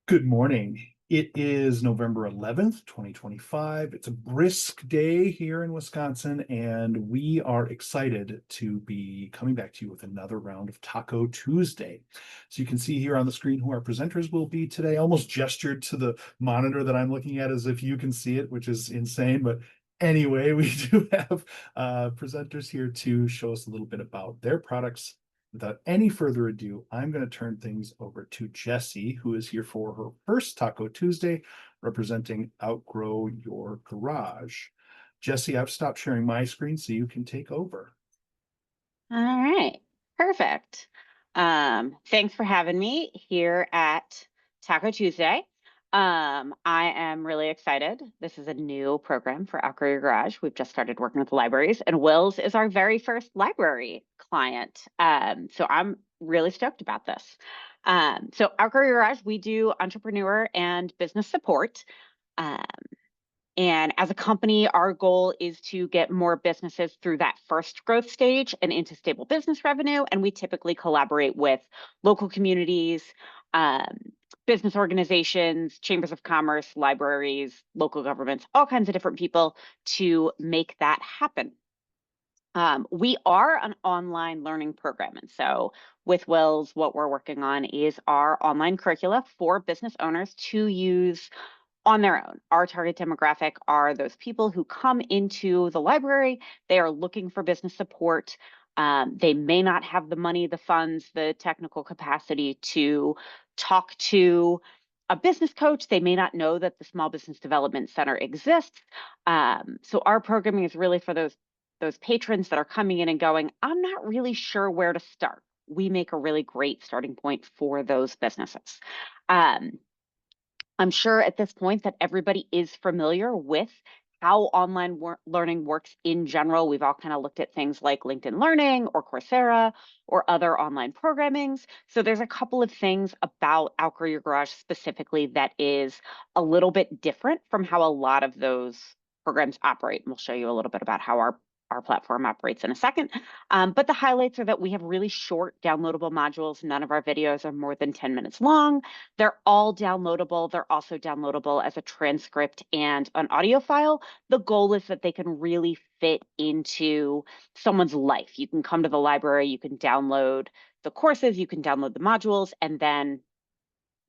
Good morning. It is November 11th, 2025. It's a brisk day here in Wisconsin, and we are excited to be coming back to you with another round of Taco Tuesday. So you can see here on the screen who our presenters will be today. I almost gestured to the monitor that I'm looking at as if you can see it, which is insane. But anyway, we do have presenters here to show us a little bit about their products. Without any further ado, I'm going to turn things over to Jessie, who is here for her first Taco Tuesday, representing Outgrow Your Garage. Jessie, I've stopped sharing my screen so you can take over. All right, perfect. Thanks for having me here at Taco Tuesday. I am really excited. This is a new program for Outgrow Your Garage. We've just started working with libraries, and WiLS is our very first library client. So I'm really stoked about this. So Outgrow Your Garage, we do entrepreneur and business support. Um, and as a company, our goal is to get more businesses through that first growth stage and into stable business revenue. And we typically collaborate with local communities, um, business organizations, chambers of commerce, libraries, local governments, all kinds of different people to make that happen. We are an online learning program. And so with WiLS, what we're working on is our online curricula for business owners to use on their own. Our target demographic are those people who come into the library. They are looking for business support. They may not have the money, the funds, the technical capacity to talk to a business coach. They may not know that the Small Business Development Center exists. So our programming is really for those patrons that are coming in and going, I'm not really sure where to start. We make a really great starting point for those businesses. Um, I'm sure at this point that everybody is familiar with how online learning works in general. We've all kind of looked at things like LinkedIn Learning or Coursera or other online programmings. So there's a couple of things about Outgrow Your Garage specifically that is a little bit different from how a lot of those programs operate. And we'll show you a little bit about how our platform operates in a second. But the highlights are that we have really short downloadable modules. None of our videos are more than 10 minutes long. They're all downloadable. They're also downloadable as a transcript and an audio file. The goal is that they can really fit into someone's life. You can come to the library, you can download the courses, you can download the modules, and then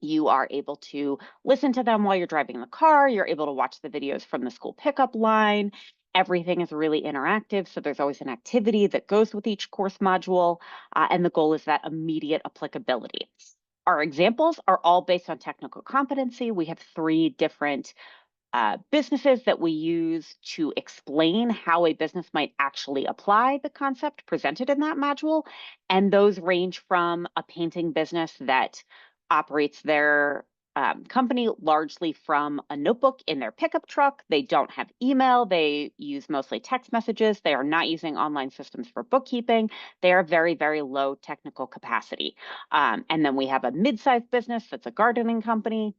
you are able to listen to them while you're driving the car. You're able to watch the videos from the school pickup line. Everything is really interactive. So there's always an activity that goes with each course module. And the goal is that immediate applicability. Our examples are all based on technical competency. We have three different businesses that we use to explain how a business might actually apply the concept presented in that module. And those range from a painting business that operates their company largely from a notebook in their pickup truck. They don't have email. They use mostly text messages. They are not using online systems for bookkeeping. They are very, very low technical capacity. And then we have a mid-sized business that's a gardening company.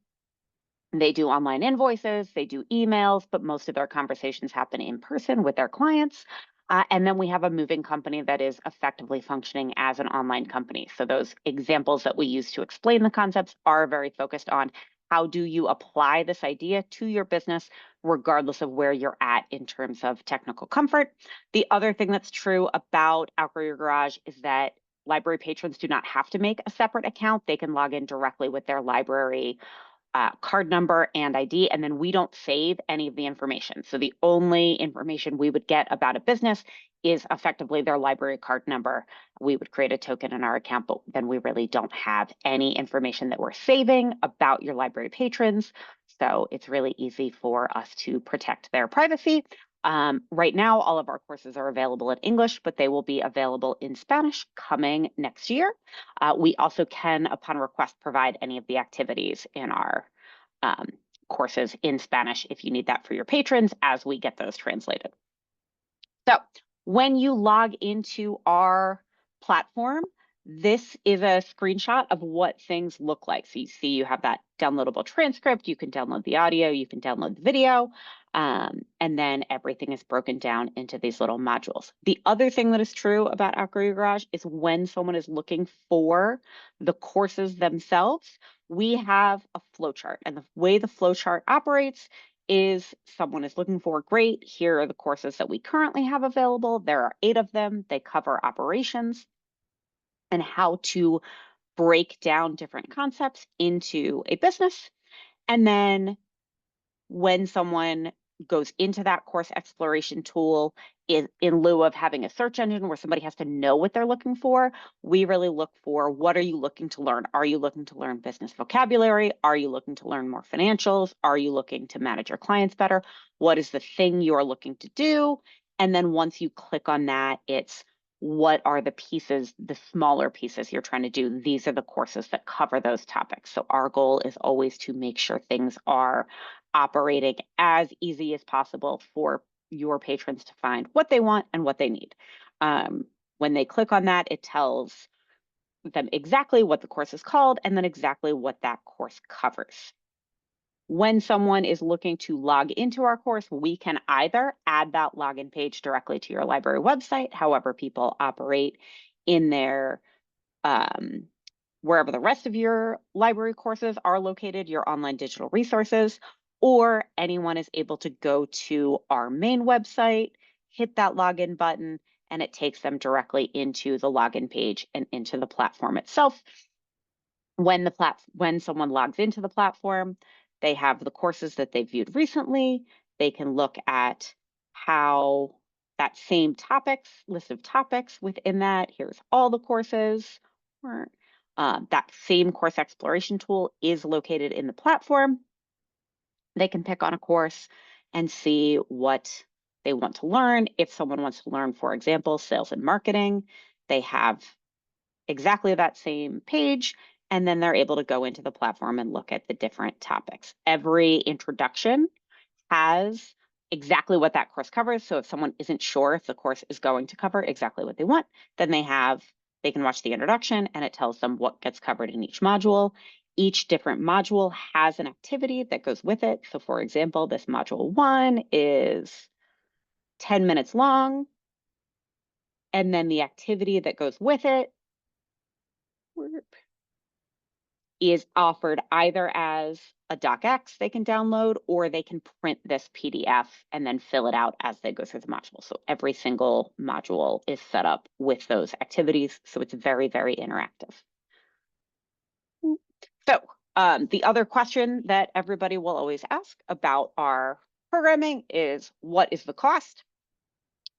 They do online invoices, they do emails, but most of their conversations happen in person with their clients. And then we have a moving company that is effectively functioning as an online company. So those examples that we use to explain the concepts are very focused on how do you apply this idea to your business, regardless of where you're at in terms of technical comfort. The other thing that's true about Outgrow Your Garage is that library patrons do not have to make a separate account. They can log in directly with their library card number and ID, and then we don't save any of the information. So the only information we would get about a business is effectively their library card number. We would create a token in our account, but then we really don't have any information that we're saving about your library patrons. So it's really easy for us to protect their privacy. Right now, all of our courses are available in English, but they will be available in Spanish coming next year. We also can, upon request, provide any of the activities in our um, courses in Spanish if you need that for your patrons as we get those translated. So when you log into our platform, this is a screenshot of what things look like. So you see you have that downloadable transcript, you can download the audio, you can download the video, and then everything is broken down into these little modules. The other thing that is true about Outgrow Your Garage is when someone is looking for the courses themselves, we have a flowchart, and the way the flowchart operates is someone is looking for, great, here are the courses that we currently have available. There are 8 of them. They cover operations and how to break down different concepts into a business. And then when someone goes into that course exploration tool, in lieu of having a search engine where somebody has to know what they're looking for, we really look for, what are you looking to learn? Are you looking to learn business vocabulary? Are you looking to learn more financials? Are you looking to manage your clients better? What is the thing you're looking to do? And then once you click on that, it's, what are the pieces, the smaller pieces you're trying to do? These are the courses that cover those topics. So our goal is always to make sure things are operating as easy as possible for your patrons to find what they want and what they need. When they click on that, it tells them exactly what the course is called and then exactly what that course covers. When someone is looking to log into our course, we can either add that login page directly to your library website, however people operate in their wherever the rest of your library courses are located, your online digital resources, or anyone is able to go to our main website, hit that login button, and it takes them directly into the login page and into the platform itself. When someone logs into the platform, they have the courses that they viewed recently. They can look at how that same list of topics within that, here's all the courses. That same course exploration tool is located in the platform. They can pick on a course and see what they want to learn. If someone wants to learn, for example, sales and marketing, they have exactly that same page, and then they're able to go into the platform and look at the different topics. Every introduction has exactly what that course covers. So if someone isn't sure if the course is going to cover exactly what they want, then they can watch the introduction and it tells them what gets covered in each module. Each different module has an activity that goes with it. So for example, this module 1 is 10 minutes long, and then the activity that goes with it is offered either as a docx they can download, or they can print this PDF and then fill it out as they go through the module. So every single module is set up with those activities. So it's very, very interactive. So the other question that everybody will always ask about our programming is, what is the cost?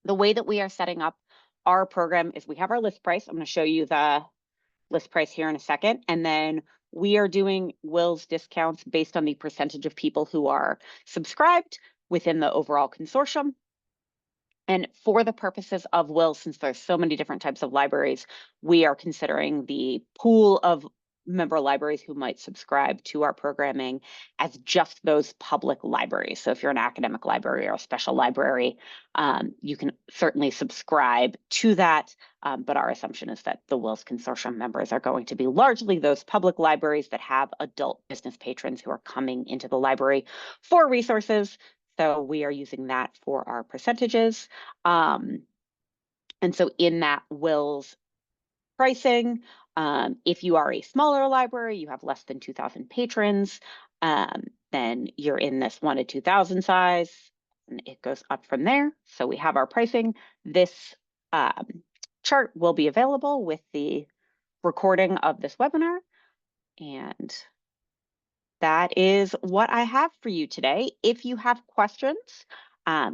The way that we are setting up our program is we have our list price. I'm going to show you the list price here in a second. And then we are doing WiLS discounts based on the percentage of people who are subscribed within the overall consortium. And for the purposes of WiLS, since there's so many different types of libraries, we are considering the pool of member libraries who might subscribe to our programming as just those public libraries. So if you're an academic library or a special library, you can certainly subscribe to that. But our assumption is that the WiLS Consortium members are going to be largely those public libraries that have adult business patrons who are coming into the library for resources. So we are using that for our percentages. And so in that WiLS pricing, if you are a smaller library, you have less than 2,000 patrons, then you're in this 1 to 2,000 size, and it goes up from there. So we have our pricing. This chart will be available with the recording of this webinar, and that is what I have for you today. If you have questions,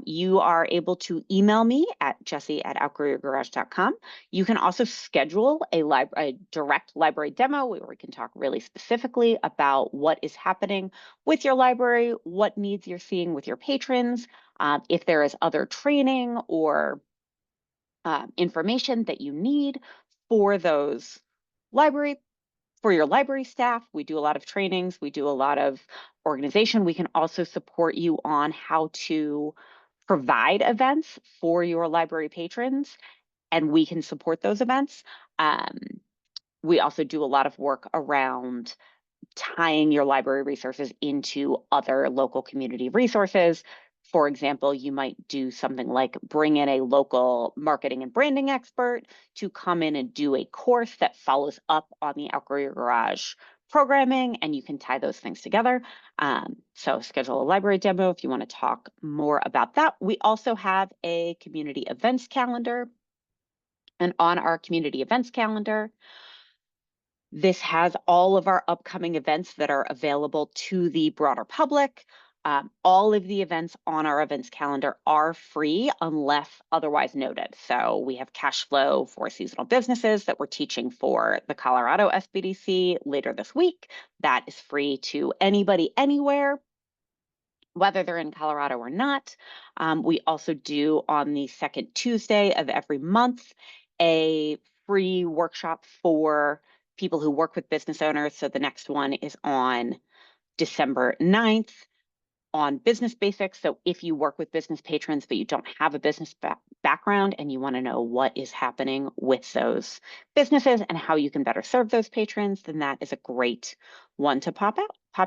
you are able to email me at jessie@outgrowyourgarage.com. You can also schedule a direct library demo where we can talk really specifically about what is happening with your library, what needs you're seeing with your patrons, if there is other training or information that you need for those library for your library staff. We do a lot of trainings. We do a lot of organization. We can also support you on how to provide events for your library patrons, and we can support those events. We also do a lot of work around tying your library resources into other local community resources. For example, you might do something like bring in a local marketing and branding expert to come in and do a course that follows up on the Outgrow Your Garage programming, and you can tie those things together. So schedule a library demo if you want to talk more about that. We also have a community events calendar. And on our community events calendar, this has all of our upcoming events that are available to the broader public. All of the events on our events calendar are free unless otherwise noted. So we have cash flow for seasonal businesses that we're teaching for the Colorado SBDC later this week. That is free to anybody, anywhere, whether they're in Colorado or not. We also do on the second Tuesday of every month a free workshop for people who work with business owners. So the next one is on December 9th on business basics. So if you work with business patrons, but you don't have a business background and you want to know what is happening with those businesses and how you can better serve those patrons, then that is a great one to pop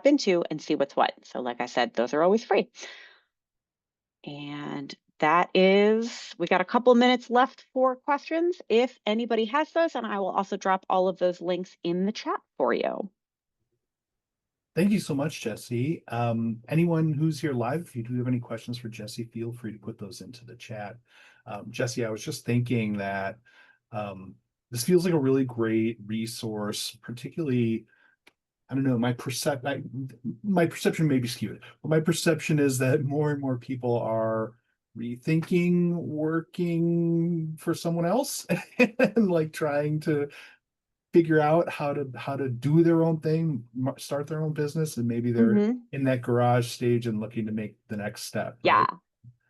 into and see what's what. So like I said, those are always free. And that is, we got a couple minutes left for questions if anybody has those, and I will also drop all of those links in the chat for you. Thank you so much, Jesse. Anyone who's here live, if you do have any questions for Jesse, feel free to put those into the chat. Jesse, I was just thinking that this feels like a really great resource, particularly, I don't know, my perception may be skewed, but my perception is that more and more people are rethinking working for someone else and like trying to figure out how to do their own thing, start their own business, and maybe they're in that garage stage and looking to make the next step, Yeah. right?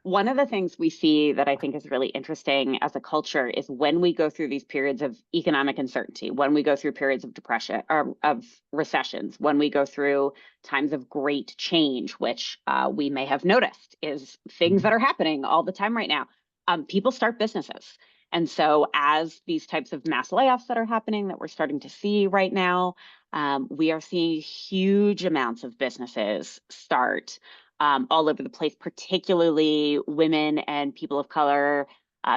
One of the things we see that I think is really interesting as a culture is when we go through these periods of economic uncertainty, when we go through periods of depression or of recessions, when we go through times of great change, which we may have noticed is things that are happening all the time right now, people start businesses. And so as these types of mass layoffs that are happening that we're starting to see right now, we are seeing huge amounts of businesses start all over the place, particularly women and people of color,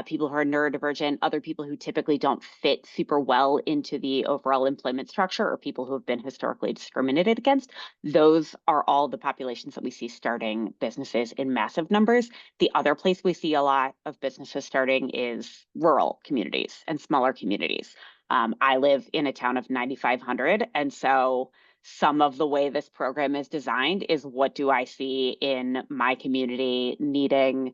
people who are neurodivergent, other people who typically don't fit super well into the overall employment structure, or people who have been historically discriminated against. Those are all the populations that we see starting businesses in massive numbers. The other place we see a lot of businesses starting is rural communities and smaller communities. I live in a town of 9,500, and so some of the way this program is designed is what do I see in my community needing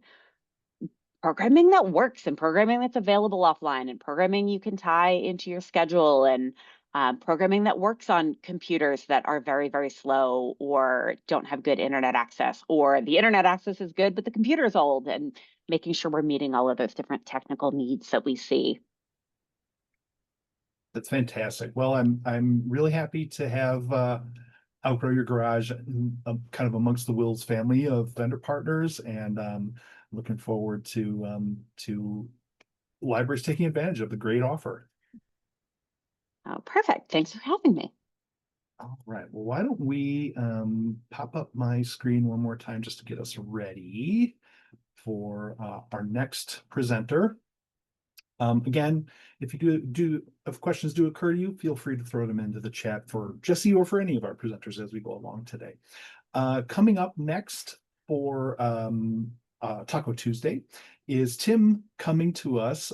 programming that works and programming that's available offline and programming you can tie into your schedule and programming that works on computers that are very, very slow or don't have good internet access, or the internet access is good, but the computer is old, and making sure we're meeting all of those different technical needs that we see. That's fantastic. Well, I'm really happy to have Outgrow Your Garage kind of amongst the WiLS family of vendor partners, and looking forward to libraries taking advantage of the great offer. Oh, perfect. Thanks for having me. All right. Well, why don't we pop up my screen one more time just to get us ready for our next presenter. Again, if you if questions do occur to you, feel free to throw them into the chat for Jesse or for any of our presenters as we go along today. Coming up next for Taco Tuesday is Tim coming to us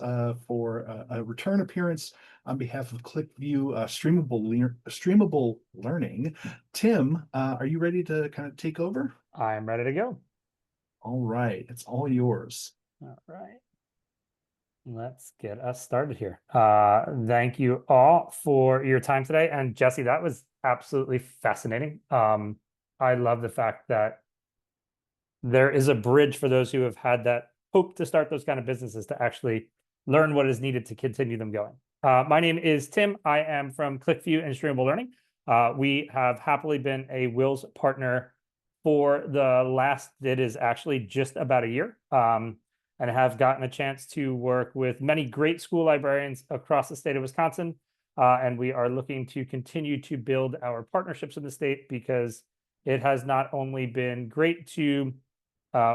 for a return appearance on behalf of ClickView Streamable Learning. Tim, are you ready to kind of take over? I'm ready to go. All right, it's all yours. All right. Let's get us started here. Thank you all for your time today. And Jesse, that was absolutely fascinating. I love the fact that there is a bridge for those who have had that hope to start those kind of businesses to actually learn what is needed to continue them going. My name is Tim. I am from ClickView and Streamable Learning. We have happily been a WiLS partner for the last, it is actually just about a year. And have gotten a chance to work with many great school librarians across the state of Wisconsin. And we are looking to continue to build our partnerships in the state, because it has not only been great to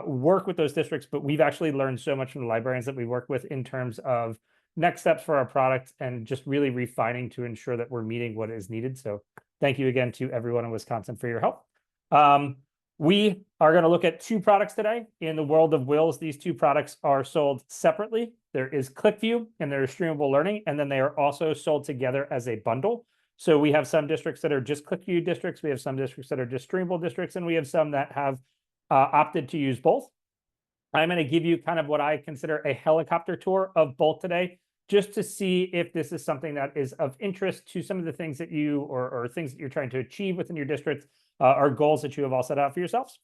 work with those districts, but we've actually learned so much from the librarians that we work with in terms of next steps for our product and just really refining to ensure that we're meeting what is needed. So thank you again to everyone in Wisconsin for your help. We are going to look at two products today. In the world of WiLS, these two products are sold separately. There is ClickView and there is Streamable Learning, and then they are also sold together as a bundle. So we have some districts that are just ClickView districts, we have some districts that are just Streamable districts, and we have some that have opted to use both. I'm going to give you kind of what I consider a helicopter tour of both today, just to see if this is something that is of interest to some of the things that you or things that you're trying to achieve within your district, or goals that you have all set out for yourselves.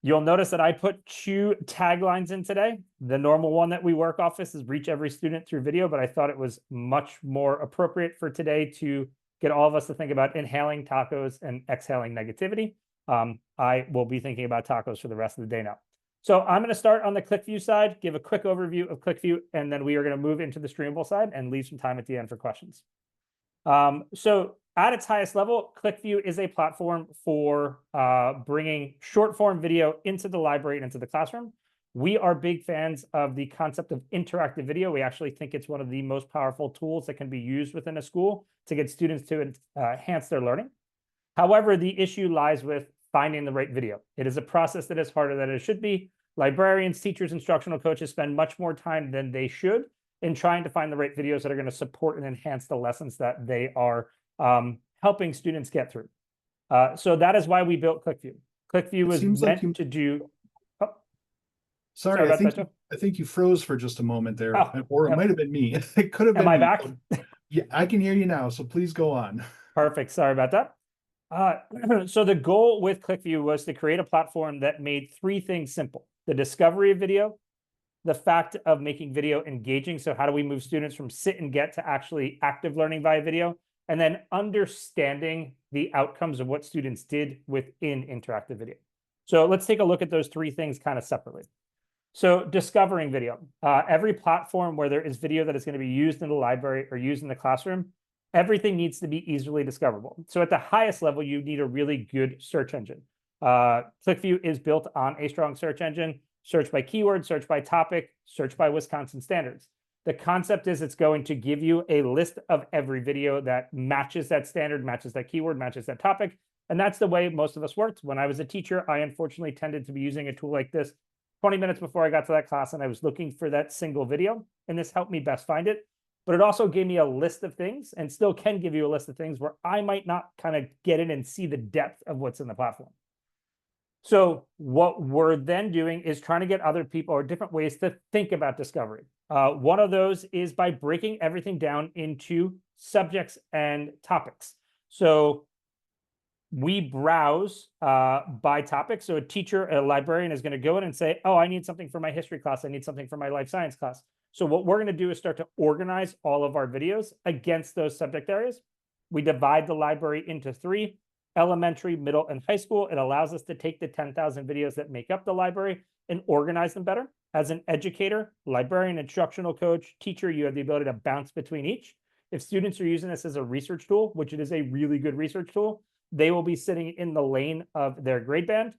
You'll notice that I put two taglines in today. The normal one that we work off is reach every student through video, but I thought it was much more appropriate for today to get all of us to think about inhaling tacos and exhaling negativity. I will be thinking about tacos for the rest of the day now. So I'm going to start on the ClickView side, give a quick overview of ClickView, and then we are going to move into the Streamable side and leave some time at the end for questions. So at its highest level, ClickView is a platform for bringing short form video into the library and into the classroom. We are big fans of the concept of interactive video. We actually think it's one of the most powerful tools that can be used within a school to get students to enhance their learning. However, the issue lies with finding the right video. It is a process that is harder than it should be. Librarians, teachers, instructional coaches spend much more time than they should in trying to find the right videos that are going to support and enhance the lessons that they are helping students get through. So that is why we built ClickView. ClickView was meant to do. Oh, sorry, I think you froze for just a moment there, or it might have been me. It could have been. Am I back? Yeah, I can hear you now. So please go on. Perfect. Sorry about that. So the goal with ClickView was to create a platform that made three things simple: the discovery of video, the fact of making video engaging. So how do we move students from sit and get to actually active learning via video? And then understanding the outcomes of what students did within interactive video. So let's take a look at those three things kind of separately. So discovering video. Every platform where there is video that is going to be used in the library or used in the classroom, everything needs to be easily discoverable. So at the highest level, you need a really good search engine. ClickView is built on a strong search engine: search by keyword, search by topic, search by Wisconsin standards. The concept is it's going to give you a list of every video that matches that standard, matches that keyword, matches that topic. And that's the way most of us worked. When I was a teacher, I unfortunately tended to be using a tool like this 20 minutes before I got to that class, and I was looking for that single video, and this helped me best find it. But it also gave me a list of things, and still can give you a list of things where I might not kind of get in and see the depth of what's in the platform. So what we're then doing is trying to get other people or different ways to think about discovery. One of those is by breaking everything down into subjects and topics. So we browse by topic. So a teacher, a librarian is going to go in and say, oh, I need something for my history class. I need something for my life science class. So what we're going to do is start to organize all of our videos against those subject areas. We divide the library into three: elementary, middle, and high school. It allows us to take the 10,000 videos that make up the library and organize them better. As an educator, librarian, instructional coach, teacher, you have the ability to bounce between each. If students are using this as a research tool, which it is a really good research tool, they will be sitting in the lane of their grade band,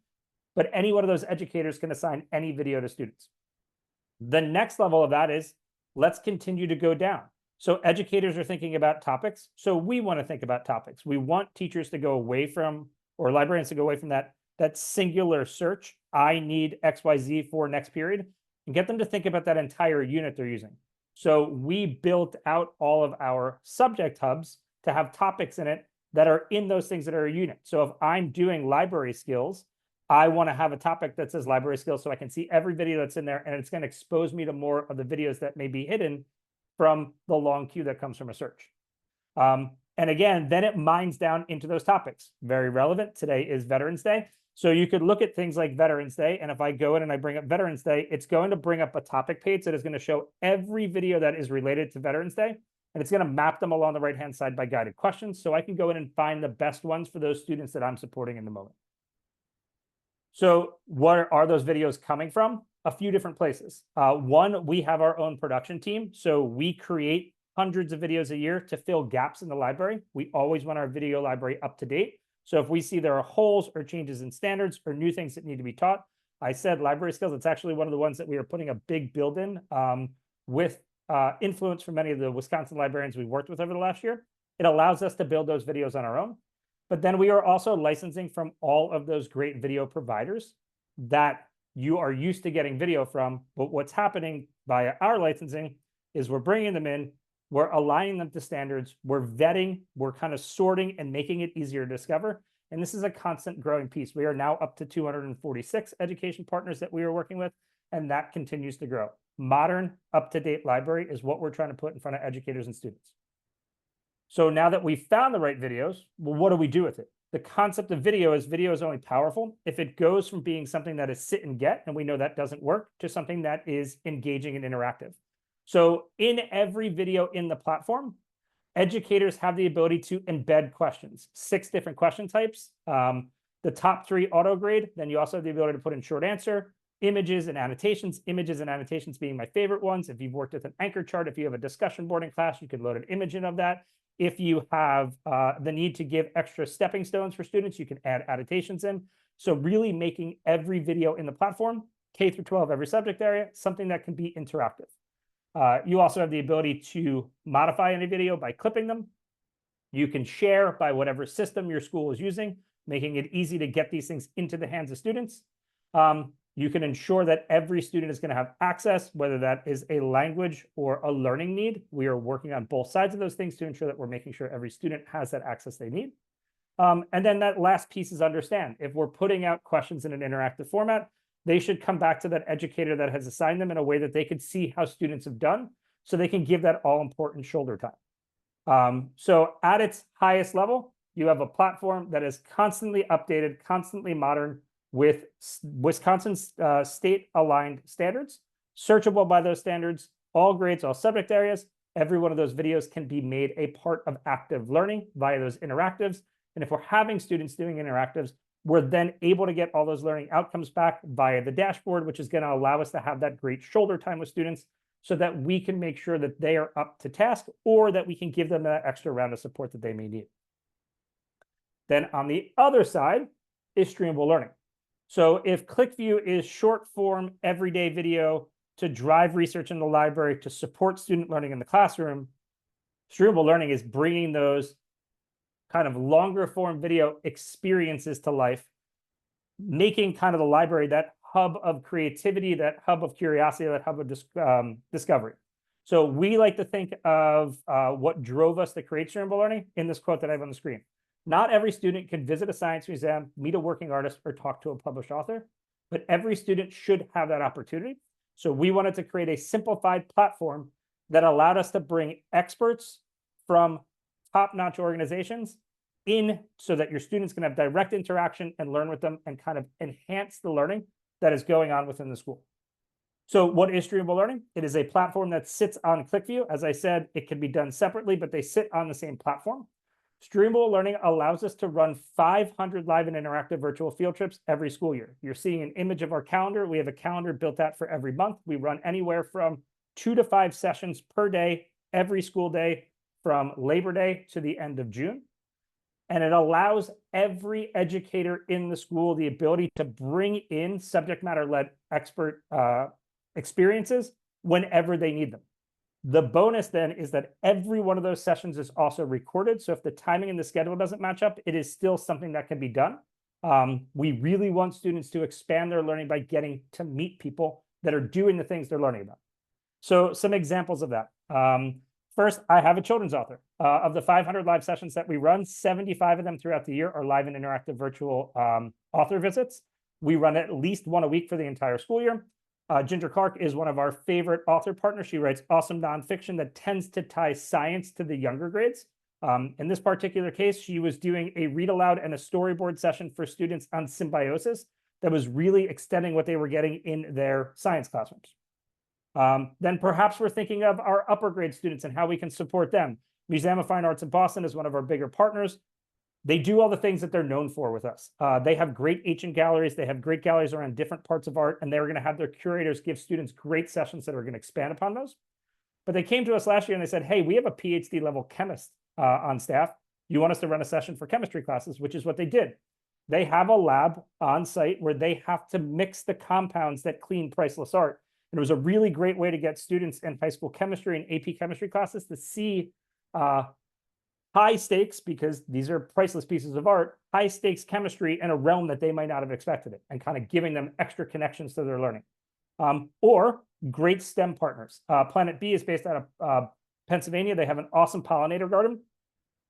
but any one of those educators can assign any video to students. The next level of that is, let's continue to go down. So educators are thinking about topics. So we want to think about topics. We want teachers to go away from, or librarians to go away from that singular search, I need XYZ for next period, and get them to think about that entire unit they're using. So we built out all of our subject hubs to have topics in it that are in those things that are a unit. So if I'm doing library skills, I want to have a topic that says library skills so I can see every video that's in there, and it's going to expose me to more of the videos that may be hidden from the long queue that comes from a search. And again, then it mines down into those topics. Very relevant. Today is Veterans Day. So you could look at things like Veterans Day, and if I go in and I bring up Veterans Day, it's going to bring up a topic page that is going to show every video that is related to Veterans Day, and it's going to map them along the right-hand side by guided questions, so I can go in and find the best ones for those students that I'm supporting in the moment. So where are those videos coming from? A few different places. One, we have our own production team, so we create hundreds of videos a year to fill gaps in the library. We always want our video library up to date. So if we see there are holes or changes in standards or new things that need to be taught, I said library skills, it's actually one of the ones that we are putting a big build in with influence from many of the Wisconsin librarians we worked with over the last year. It allows us to build those videos on our own. But then we are also licensing from all of those great video providers that you are used to getting video from. But what's happening via our licensing is we're bringing them in, we're aligning them to standards, we're vetting, we're kind of sorting and making it easier to discover. And this is a constant growing piece. We are now up to 246 education partners that we are working with, and that continues to grow. Modern, up-to-date library is what we're trying to put in front of educators and students. So now that we've found the right videos, well, what do we do with it? The concept of video is only powerful if it goes from being something that is sit and get, and we know that doesn't work, to something that is engaging and interactive. So in every video in the platform, educators have the ability to embed questions, 6 different question types. The top 3 auto grade, then you also have the ability to put in short answer, images and annotations being my favorite ones. If you've worked with an anchor chart, if you have a discussion board in class, you could load an image in of that. If you have the need to give extra stepping stones for students, you can add annotations in. So really making every video in the platform, K through 12, every subject area, something that can be interactive. You also have the ability to modify any video by clipping them. You can share by whatever system your school is using, making it easy to get these things into the hands of students. You can ensure that every student is going to have access, whether that is a language or a learning need. We are working on both sides of those things to ensure that we're making sure every student has that access they need. And then that last piece is understand. If we're putting out questions in an interactive format, they should come back to that educator that has assigned them in a way that they could see how students have done, so they can give that all-important shoulder time. So at its highest level, you have a platform that is constantly updated, constantly modern, with Wisconsin state-aligned standards, searchable by those standards, all grades, all subject areas. Every one of those videos can be made a part of active learning via those interactives. And if we're having students doing interactives, we're then able to get all those learning outcomes back via the dashboard, which is going to allow us to have that great shoulder time with students so that we can make sure that they are up to task, or that we can give them that extra round of support that they may need. Then on the other side is streamable learning. So if ClickView is short form, everyday video to drive research in the library, to support student learning in the classroom, streamable learning is bringing those kind of longer form video experiences to life, making kind of the library that hub of creativity, that hub of curiosity, that hub of discovery. So we like to think of what drove us to create streamable learning in this quote that I have on the screen. Not every student can visit a science museum, meet a working artist, or talk to a published author, but every student should have that opportunity. So we wanted to create a simplified platform that allowed us to bring experts from top-notch organizations in, so that your students can have direct interaction and learn with them and kind of enhance the learning that is going on within the school. So what is streamable learning? It is a platform that sits on ClickView. As I said, it can be done separately, but they sit on the same platform. Streamable learning allows us to run 500 live and interactive virtual field trips every school year. You're seeing an image of our calendar. We have a calendar built out for every month. We run anywhere from 2 to 5 sessions per day, every school day, from Labor Day to the end of June. And it allows every educator in the school the ability to bring in subject matter-led expert experiences whenever they need them. The bonus then is that every one of those sessions is also recorded. So if the timing and the schedule doesn't match up, it is still something that can be done. We really want students to expand their learning by getting to meet people that are doing the things they're learning about. So some examples of that. First, I have a children's author. Of the 500 live sessions that we run, 75 of them throughout the year are live and interactive virtual author visits. We run at least one a week for the entire school year. Ginger Clark is one of our favorite author partners. She writes awesome nonfiction that tends to tie science to the younger grades. In this particular case, she was doing a read aloud and a storyboard session for students on symbiosis that was really extending what they were getting in their science classrooms. Then perhaps we're thinking of our upper grade students and how we can support them. Museum of Fine Arts in Boston is one of our bigger partners. They do all the things that they're known for with us. They have great ancient galleries. They have great galleries around different parts of art, and they're going to have their curators give students great sessions that are going to expand upon those. But they came to us last year and they said, hey, we have a PhD level chemist on staff. You want us to run a session for chemistry classes, which is what they did. They have a lab on site where they have to mix the compounds that clean priceless art. And it was a really great way to get students in high school chemistry and AP chemistry classes to see high stakes, because these are priceless pieces of art, high stakes chemistry in a realm that they might not have expected it, and kind of giving them extra connections to their learning. Or great STEM partners. Planet B is based out of Pennsylvania. They have an awesome pollinator garden,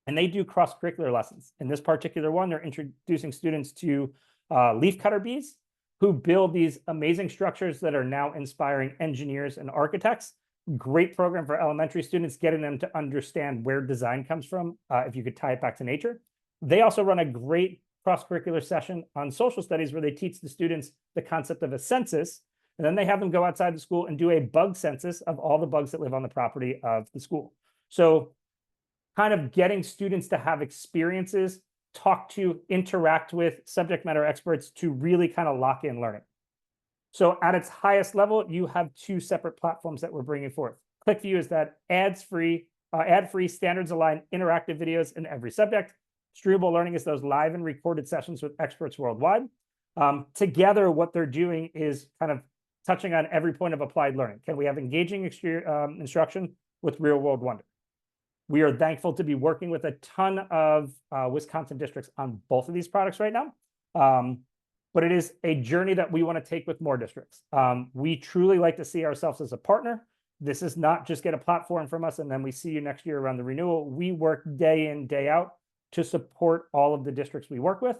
and they do cross-curricular lessons. In this particular one, they're introducing students to leafcutter bees, who build these amazing structures that are now inspiring engineers and architects. Great program for elementary students, getting them to understand where design comes from, if you could tie it back to nature. They also run a great cross-curricular session on social studies where they teach the students the concept of a census, and then they have them go outside the school and do a bug census of all the bugs that live on the property of the school. So kind of getting students to have experiences, talk to, interact with subject matter experts to really kind of lock in learning. So at its highest level, you have two separate platforms that we're bringing forth. ClickView is that ad-free, standards-aligned interactive videos in every subject. Streamable learning is those live and recorded sessions with experts worldwide. Together, what they're doing is kind of touching on every point of applied learning. Can we have engaging instruction with real-world wonder? We are thankful to be working with a ton of Wisconsin districts on both of these products right now. But it is a journey that we want to take with more districts. We truly like to see ourselves as a partner. This is not just get a platform from us and then we see you next year around the renewal. We work day in, day out to support all of the districts we work with.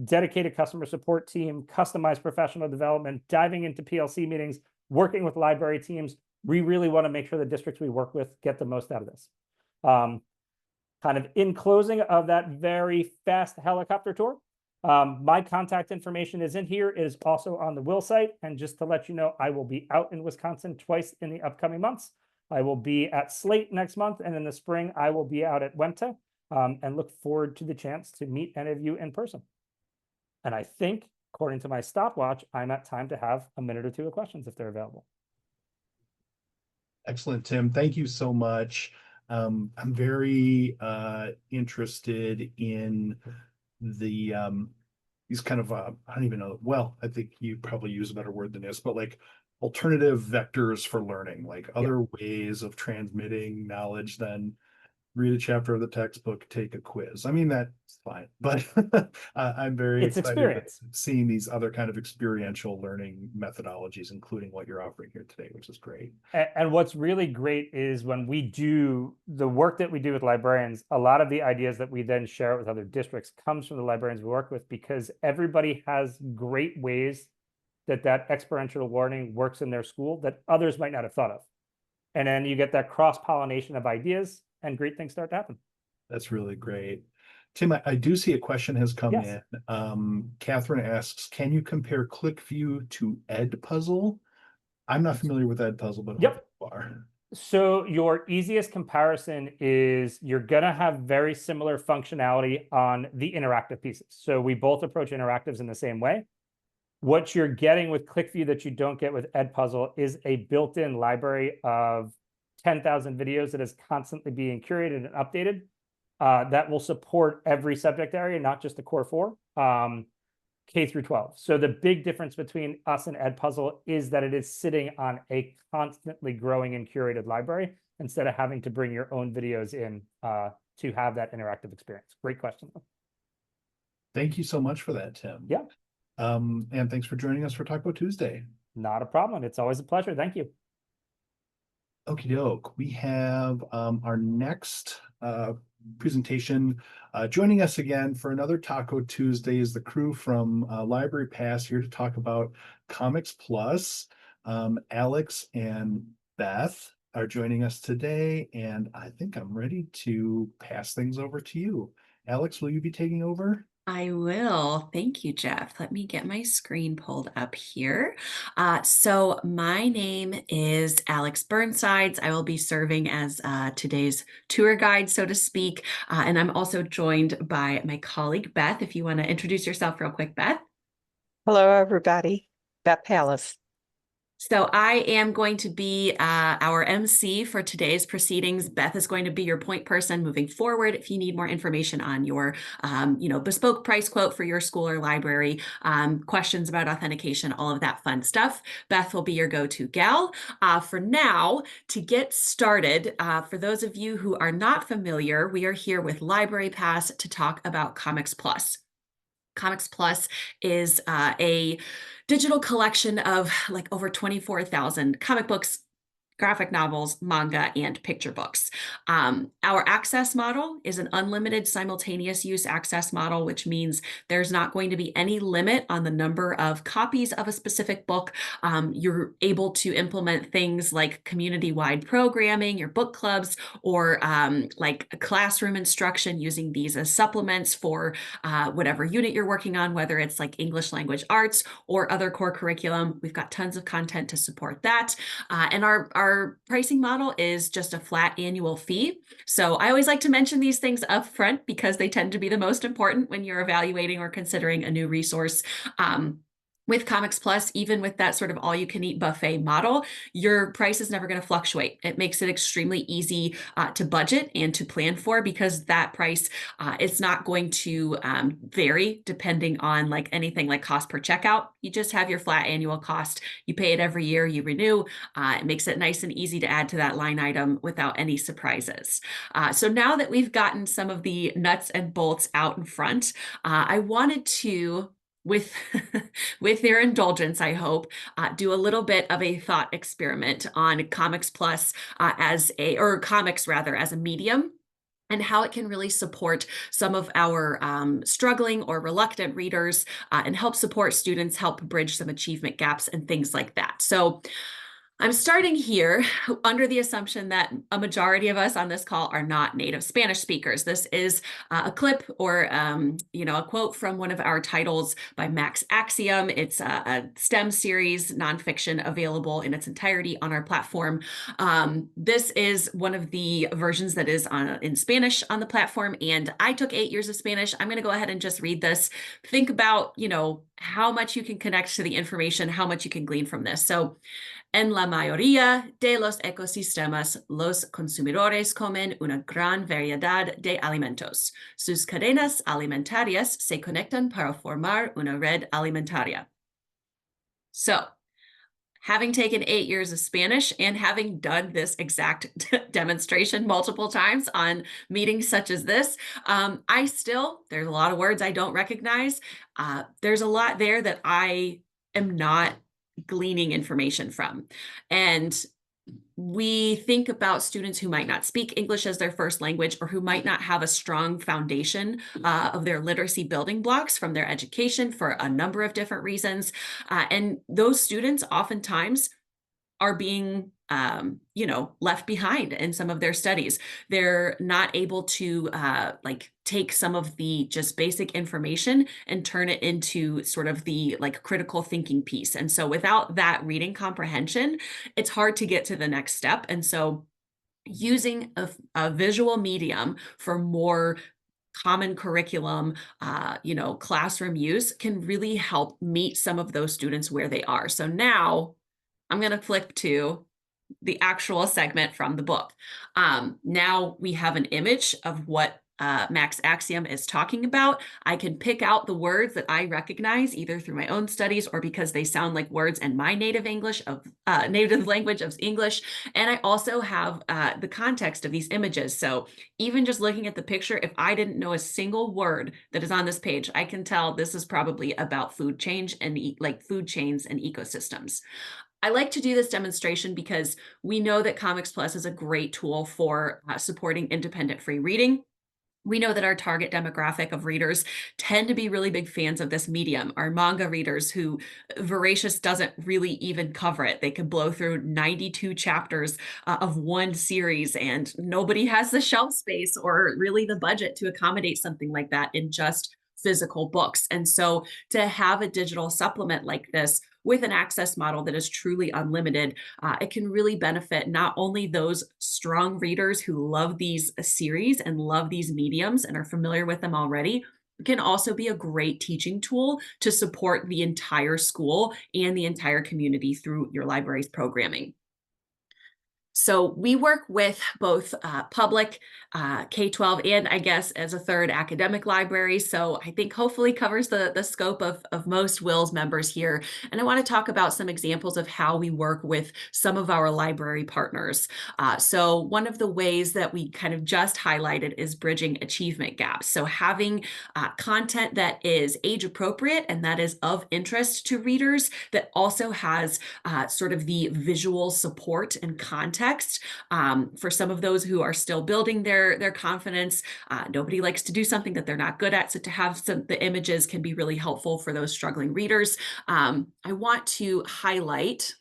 Dedicated customer support team, customized professional development, diving into PLC meetings, working with library teams. We really want to make sure the districts we work with get the most out of this. Kind of in closing of that very fast helicopter tour, my contact information is in here. It is also on the WiLS site. And just to let you know, I will be out in Wisconsin twice in the upcoming months. I will be at Slate next month, and in the spring, I will be out at WEMTA, and look forward to the chance to meet any of you in person. And I think, according to my stopwatch, I'm at time to have a minute or two of questions if they're available. Excellent, Tim. Thank you so much. I'm very interested in the these kind of I don't even know. Well, I think you probably use a better word than this, but like alternative vectors for learning, like other ways of transmitting knowledge than read a chapter of the textbook, take a quiz. I mean, that's fine, but I'm very It's excited experience. seeing these other kind of experiential learning methodologies, including what you're offering here today, which is great. And what's really great is when we do the work that we do with librarians, a lot of the ideas that we then share with other districts comes from the librarians we work with, because everybody has great ways that experiential learning works in their school that others might not have thought of. And then you get that cross-pollination of ideas and great things start to happen. That's really great. Tim, I do see a question has come Yes. in. Catherine asks, can you compare ClickView to Edpuzzle? I'm not familiar with Edpuzzle, but Yep. you are. So your easiest comparison is you're going to have very similar functionality on the interactive pieces. So we both approach interactives in the same way. What you're getting with ClickView that you don't get with Edpuzzle is a built-in library of 10,000 videos that is constantly being curated and updated, that will support every subject area, not just the core 4, K through 12. So the big difference between us and Edpuzzle is that it is sitting on a constantly growing and curated library instead of having to bring your own videos in to have that interactive experience. Great question. Thank you so much for that, Tim. Yeah. And thanks for joining us for Taco Tuesday. Not a problem. It's always a pleasure. Thank you. Okie doke. We have our next presentation. Joining us again for another Taco Tuesday is the crew from LibraryPass, here to talk about Comics Plus. Alex and Beth are joining us today, and I think I'm ready to pass things over to you. Alex, will you be taking over? I will. Thank you, Jeff. Let me get my screen pulled up here. So my name is Alex Burnsides. I will be serving as today's tour guide, so to speak. And I'm also joined by my colleague, Beth. If you want to introduce yourself real quick, Beth. Hello, everybody. Beth Palace. So I am going to be our MC for today's proceedings. Beth is going to be your point person moving forward. If you need more information on your, bespoke price quote for your school or library, questions about authentication, all of that fun stuff, Beth will be your go-to gal. For now, to get started, for those of you who are not familiar, we are here with LibraryPass to talk about Comics Plus. Comics Plus is a digital collection of like over 24,000 comic books, graphic novels, manga, and picture books. Our access model is an unlimited simultaneous use access model, which means there's not going to be any limit on the number of copies of a specific book. You're able to implement things like community-wide programming, your book clubs, or like classroom instruction using these as supplements for whatever unit you're working on, whether it's like English language arts or other core curriculum. We've got tons of content to support that. And our pricing model is just a flat annual fee. So I always like to mention these things up front because they tend to be the most important when you're evaluating or considering a new resource. With Comics Plus, even with that sort of all-you-can-eat buffet model, your price is never going to fluctuate. It makes it extremely easy to budget and to plan for, because that price is not going to vary depending on like anything like cost per checkout. You just have your flat annual cost. You pay it every year, you renew. It makes it nice and easy to add to that line item without any surprises. So now that we've gotten some of the nuts and bolts out in front, I wanted to, with with their indulgence, I hope, do a little bit of a thought experiment on Comics Plus or comics rather, as a medium, and how it can really support some of our struggling or reluctant readers and help support students, help bridge some achievement gaps and things like that. So I'm starting here under the assumption that a majority of us on this call are not native Spanish speakers. This is a clip or a quote from one of our titles by Max Axiom. It's a STEM series, nonfiction, available in its entirety on our platform. This is one of the versions that is in Spanish on the platform, and I took 8 years of Spanish. I'm going to go ahead and just read this. Think about, how much you can connect to the information, how much you can glean from this. So, en la mayoría de los ecosistemas, los consumidores comen una gran variedad de alimentos. Sus cadenas alimentarias se conectan para formar una red alimentaria. So, having taken 8 years of Spanish and having done this exact demonstration multiple times on meetings such as this, there's a lot of words I don't recognize. There's a lot there that I am not gleaning information from. And we think about students who might not speak English as their first language, or who might not have a strong foundation of their literacy building blocks from their education for a number of different reasons. And those students oftentimes are being left behind in some of their studies. They're not able to take some of the just basic information and turn it into sort of the critical thinking piece. And so without that reading comprehension, it's hard to get to the next step. And so using a visual medium for more common curriculum, classroom use can really help meet some of those students where they are. So now I'm going to flip to the actual segment from the book. Now we have an image of what Max Axiom is talking about. I can pick out the words that I recognize either through my own studies or because they sound like words in my native language of English. And I also have the context of these images. So even just looking at the picture, if I didn't know a single word that is on this page, I can tell this is probably about food change and food chains and ecosystems. I like to do this demonstration because we know that Comics Plus is a great tool for supporting independent free reading. We know that our target demographic of readers tend to be really big fans of this medium. Our manga readers who Voracious doesn't really even cover it. They could blow through 92 chapters of one series, and nobody has the shelf space or really the budget to accommodate something like that in just physical books. And so to have a digital supplement like this with an access model that is truly unlimited, it can really benefit not only those strong readers who love these series and love these mediums and are familiar with them already, can also be a great teaching tool to support the entire school and the entire community through your library's programming. So we work with both public, K-12, and I guess as a third, academic libraries. So I think hopefully covers the scope of most WiLS members here. And I want to talk about some examples of how we work with some of our library partners. So one of the ways that we kind of just highlighted is bridging achievement gaps. So having content that is age appropriate and that is of interest to readers, that also has sort of the visual support and context. For some of those who are still building their confidence, nobody likes to do something that they're not good at. So to have the images can be really helpful for those struggling readers. I want to highlight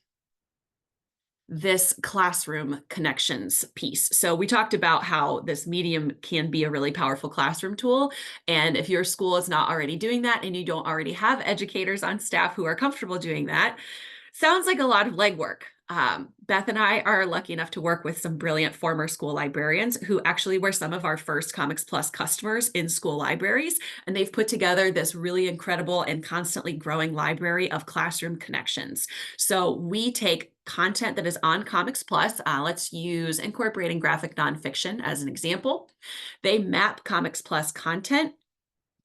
this classroom connections piece. So we talked about how this medium can be a really powerful classroom tool. And if your school is not already doing that and you don't already have educators on staff who are comfortable doing that, sounds like a lot of legwork. Beth and I are lucky enough to work with some brilliant former school librarians who actually were some of our first Comics Plus customers in school libraries. And they've put together this really incredible and constantly growing library of classroom connections. So we take content that is on Comics Plus. Let's use incorporating graphic nonfiction as an example. They map Comics Plus content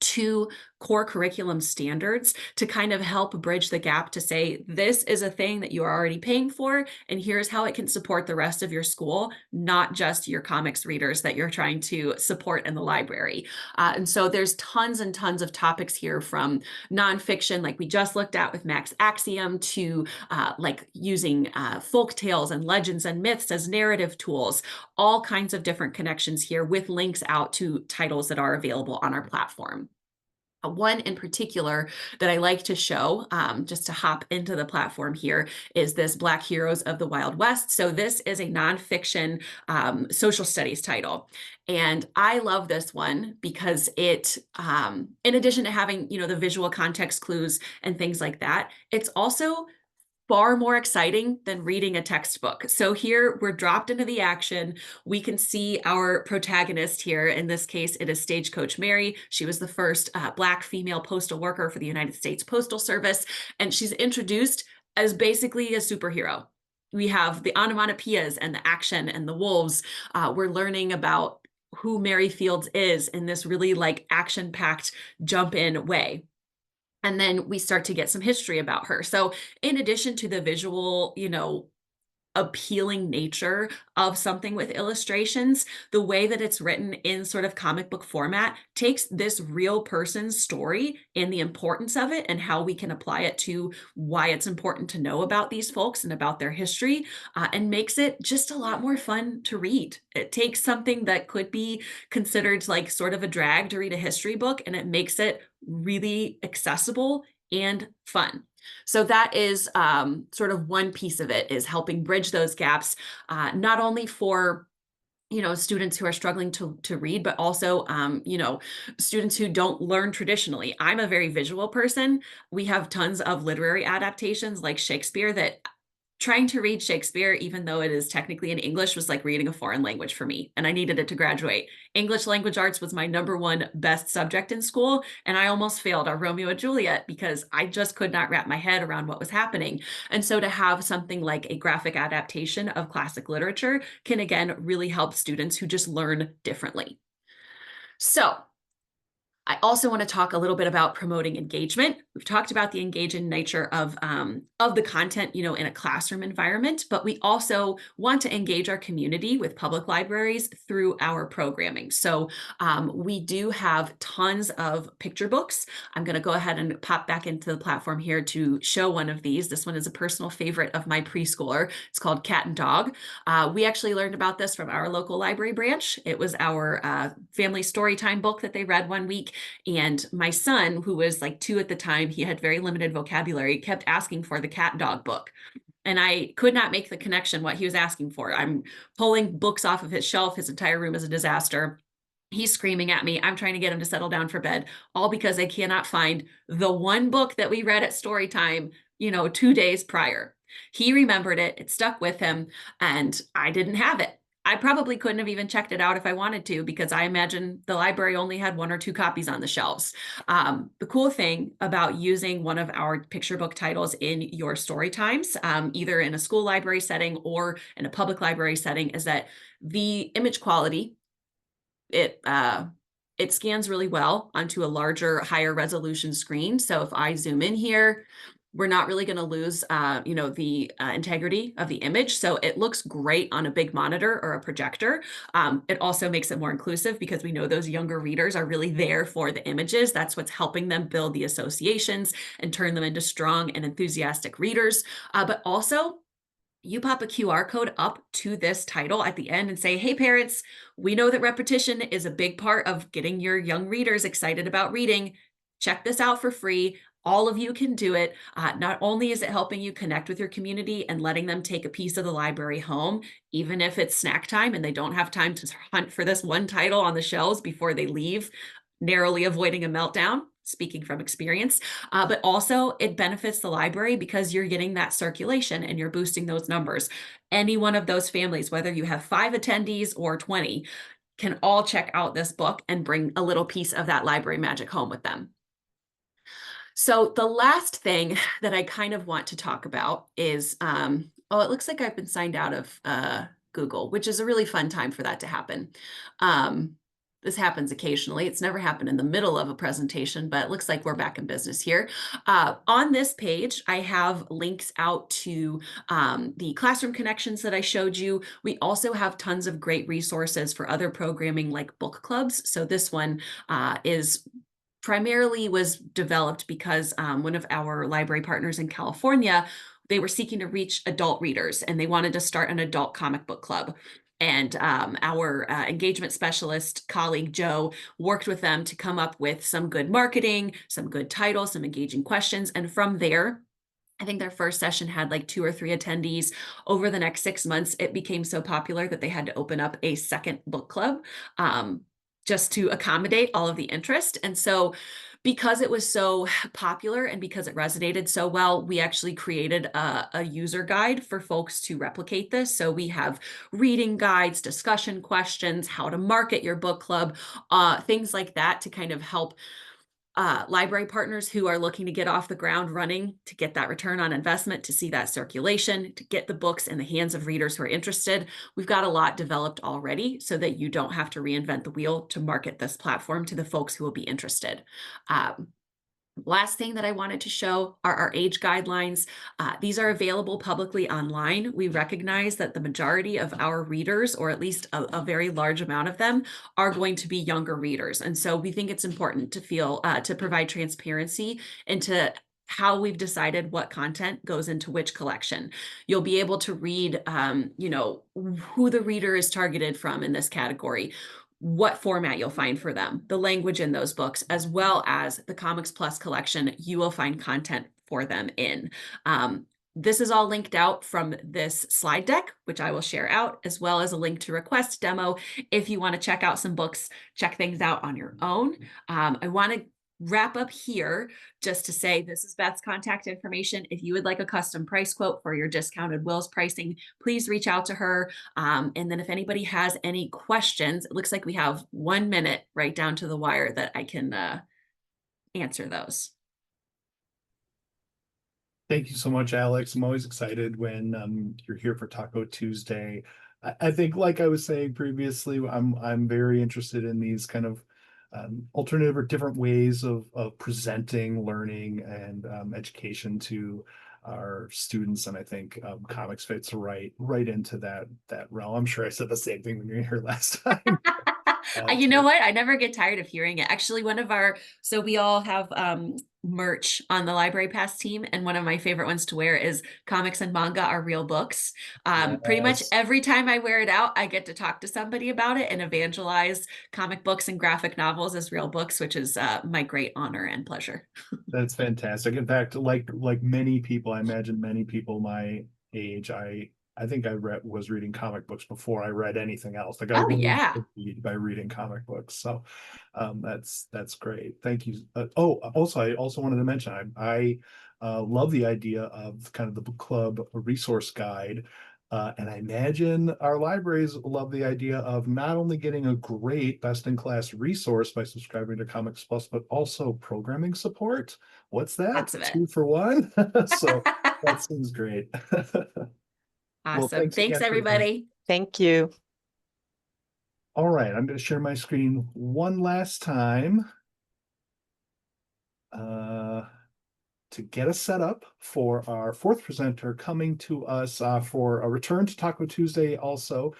to core curriculum standards to kind of help bridge the gap to say, this is a thing that you are already paying for, and here's how it can support the rest of your school, not just your comics readers that you're trying to support in the library. And so there's tons and tons of topics here, from nonfiction, like we just looked at with Max Axiom, to like using folk tales and legends and myths as narrative tools, all kinds of different connections here with links out to titles that are available on our platform. One in particular that I like to show, just to hop into the platform here, is this Black Heroes of the Wild West. So this is a nonfiction social studies title. And I love this one because it, in addition to having, the visual context clues and things like that, it's also far more exciting than reading a textbook. So here we're dropped into the action. We can see our protagonist here. In this case, it is Stagecoach Mary. She was the first Black female postal worker for the United States Postal Service. And she's introduced as basically a superhero. We have the onomatopoeias and the action and the wolves. We're learning about who Mary Fields is in this really like action-packed jump-in way. And then we start to get some history about her. So in addition to the visual, appealing nature of something with illustrations, the way that it's written in sort of comic book format takes this real person's story and the importance of it and how we can apply it to why it's important to know about these folks and about their history, and makes it just a lot more fun to read. It takes something that could be considered like sort of a drag to read a history book, and it makes it really accessible and fun. So that is sort of one piece of it, is helping bridge those gaps, not only for students who are struggling to read, but also, students who don't learn traditionally. I'm a very visual person. We have tons of literary adaptations like Shakespeare that trying to read Shakespeare, even though it is technically in English, was like reading a foreign language for me, and I needed it to graduate. English language arts was my #1 best subject in school, and I almost failed our Romeo and Juliet because I just could not wrap my head around what was happening. And so to have something like a graphic adaptation of classic literature can, again, really help students who just learn differently. So I also want to talk a little bit about promoting engagement. We've talked about the engaging nature of the content, in a classroom environment, but we also want to engage our community with public libraries through our programming. So we do have tons of picture books. I'm going to go ahead and pop back into the platform here to show one of these. This one is a personal favorite of my preschooler. It's called Cat and Dog. We actually learned about this from our local library branch. It was our family story time book that they read one week. And my son, who was like 2 at the time, he had very limited vocabulary, kept asking for the Cat and Dog book. And I could not make the connection what he was asking for. I'm pulling books off of his shelf. His entire room is a disaster. He's screaming at me. I'm trying to get him to settle down for bed, all because I cannot find the one book that we read at story time, 2 days prior. He remembered it. It stuck with him, and I didn't have it. I probably couldn't have even checked it out if I wanted to, because I imagine the library only had 1 or 2 copies on the shelves. The cool thing about using one of our picture book titles in your story times, either in a school library setting or in a public library setting, is that the image quality, it scans really well onto a larger, higher resolution screen. So if I zoom in here, we're not really going to lose, the integrity of the image. So it looks great on a big monitor or a projector. It also makes it more inclusive because we know those younger readers are really there for the images. That's what's helping them build the associations and turn them into strong and enthusiastic readers. But also, you pop a QR code up to this title at the end and say, hey, parents, we know that repetition is a big part of getting your young readers excited about reading. Check this out for free. All of you can do it. Not only is it helping you connect with your community and letting them take a piece of the library home, even if it's snack time and they don't have time to hunt for this one title on the shelves before they leave, narrowly avoiding a meltdown, speaking from experience, but also it benefits the library because you're getting that circulation and you're boosting those numbers. Any one of those families, whether you have 5 attendees or 20, can all check out this book and bring a little piece of that library magic home with them. So the last thing that I kind of want to talk about is, it looks like I've been signed out of Google, which is a really fun time for that to happen. This happens occasionally. It's never happened in the middle of a presentation, but it looks like we're back in business here. On this page, I have links out to the classroom connections that I showed you. We also have tons of great resources for other programming like book clubs. So this one primarily was developed because one of our library partners in California, they were seeking to reach adult readers and they wanted to start an adult comic book club. And our engagement specialist colleague, Joe, worked with them to come up with some good marketing, some good titles, some engaging questions. And from there, I think their first session had like 2 or 3 attendees. Over the next 6 months, it became so popular that they had to open up a second book club just to accommodate all of the interest. And so because it was so popular and because it resonated so well, we actually created a user guide for folks to replicate this. So we have reading guides, discussion questions, how to market your book club, things like that to kind of help library partners who are looking to get off the ground running, to get that return on investment, to see that circulation, to get the books in the hands of readers who are interested. We've got a lot developed already so that you don't have to reinvent the wheel to market this platform to the folks who will be interested. Last thing that I wanted to show are our age guidelines. These are available publicly online. We recognize that the majority of our readers, or at least a very large amount of them, are going to be younger readers. And so we think it's important to provide transparency into how we've decided what content goes into which collection. You'll be able to read, who the reader is targeted from in this category, what format you'll find for them, the language in those books, as well as the Comics Plus collection you will find content for them in. This is all linked out from this slide deck, which I will share out, as well as a link to request demo if you want to check out some books, check things out on your own. I want to wrap up here just to say this is Beth's contact information. If you would like a custom price quote for your discounted WiLS pricing, please reach out to her. And then if anybody has any questions, it looks like we have 1 minute right down to the wire that I can answer those. Thank you so much, Alex. I'm always excited when you're here for Taco Tuesday. I think, like I was saying previously, I'm very interested in these kind of alternative or different ways of presenting learning and education to our students, and I think comics fits right into that realm. I'm sure I said the same thing when you were here last time. You know what? I never get tired of hearing it. Actually, so we all have merch on the LibraryPass team, and one of my favorite ones to wear is "Comics and manga are real books." Pretty much Yes. every time I wear it out, I get to talk to somebody about it and evangelize comic books and graphic novels as real books, which is my great honor and pleasure. That's fantastic. In fact, like many people, I imagine many people my age, I think was reading comic books before I read anything else. Like I Oh learned yeah. to read by reading comic books. So that's great. Thank you. Also, I also wanted to mention I love the idea of kind of the book club resource guide. And I imagine our libraries love the idea of not only getting a great best-in-class resource by subscribing to Comics Plus, but also programming support. What's that? Lots of it. 2 for 1? So that seems great. Well, Awesome. Thanks, again for- everybody. Thank you. All right, I'm going to share my screen one last time to get us set up for our 4th presenter coming to us for a return to Taco Tuesday. Also,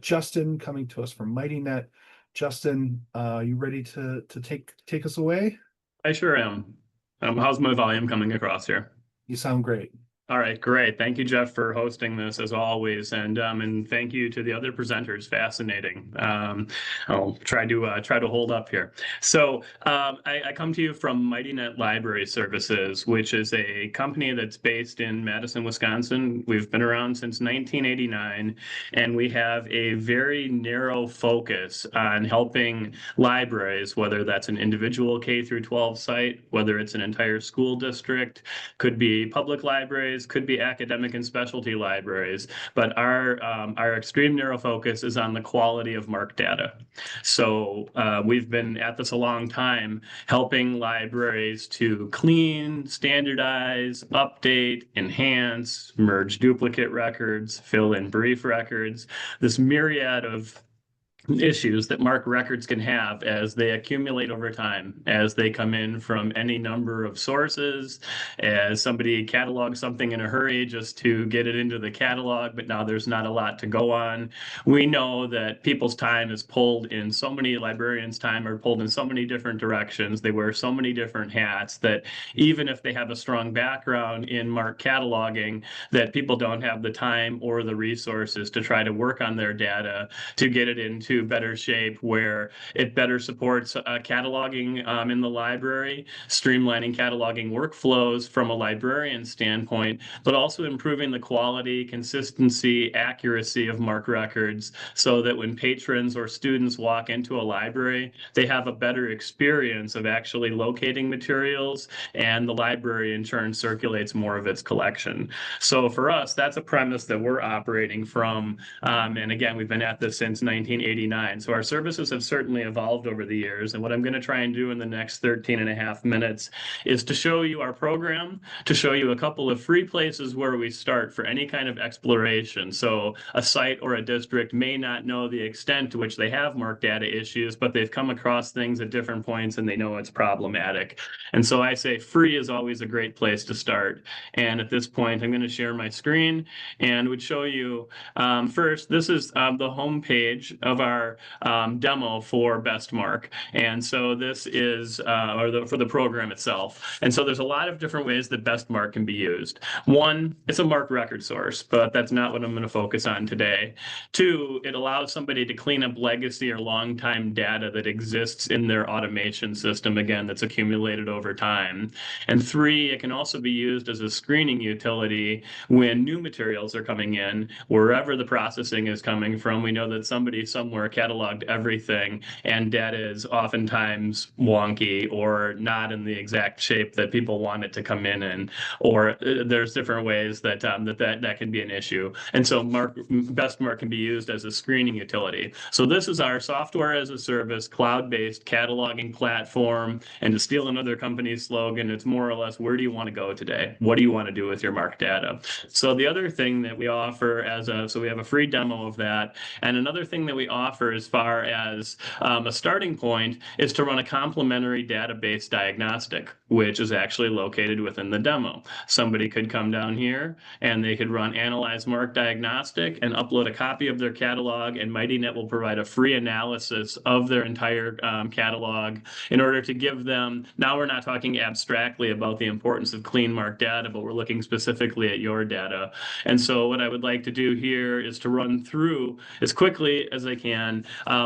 Justin coming to us from Mitinet. Justin, you ready to take us away? I sure am. How's my volume coming across here? You sound great. All right, great. Thank you, Jeff, for hosting this as always, and thank you to the other presenters. Fascinating. I'll try to hold up here. So I come to you from Mitinet Library Services, which is a company that's based in Madison, Wisconsin. We've been around since 1989, and we have a very narrow focus on helping libraries, whether that's an individual K through 12 site, whether it's an entire school district, could be public libraries, could be academic and specialty libraries, but our extreme narrow focus is on the quality of MARC data. So we've been at this a long time, helping libraries to clean, standardize, update, enhance, merge duplicate records, fill in brief records, this myriad of issues that MARC records can have as they accumulate over time, as they come in from any number of sources, as somebody catalogs something in a hurry just to get it into the catalog, but now there's not a lot to go on. We know that people's time is pulled in so many, librarians' time are pulled in so many different directions. They wear so many different hats that even if they have a strong background in MARC cataloging, that people don't have the time or the resources to try to work on their data to get it into better shape where it better supports cataloging in the library, streamlining cataloging workflows from a librarian standpoint, but also improving the quality, consistency, accuracy of MARC records so that when patrons or students walk into a library, they have a better experience of actually locating materials, and the library in turn circulates more of its collection. So for us, that's a premise that we're operating from. And again, we've been at this since 1989. So our services have certainly evolved over the years. And what I'm going to try and do in the next 13 and a half minutes is to show you our program, to show you a couple of free places where we start for any kind of exploration. So a site or a district may not know the extent to which they have MARC data issues, but they've come across things at different points and they know it's problematic. And so I say free is always a great place to start. And at this point, I'm going to share my screen and would show you first, this is the home page of our demo for Best MARC. And so this is for the program itself. And so there's a lot of different ways that Best MARC can be used. One, it's a MARC record source, but that's not what I'm going to focus on today. Two, it allows somebody to clean up legacy or long-time data that exists in their automation system, again, that's accumulated over time. And three, it can also be used as a screening utility when new materials are coming in, wherever the processing is coming from. We know that somebody somewhere cataloged everything, and data is oftentimes wonky or not in the exact shape that people want it to come in, or there's different ways that that can be an issue. And so Best MARC can be used as a screening utility. So this is our software as a service, cloud-based cataloging platform. And to steal another company's slogan, it's more or less, where do you want to go today? What do you want to do with your MARC data? So the other thing that we offer so we have a free demo of that. And another thing that we offer as far as a starting point is to run a complementary database diagnostic, which is actually located within the demo. Somebody could come down here and they could run Analyze MARC Diagnostic and upload a copy of their catalog, and Mitinet will provide a free analysis of their entire catalog in order to give them, now we're not talking abstractly about the importance of clean MARC data, but we're looking specifically at your data. And so what I would like to do here is to run through as quickly as I can than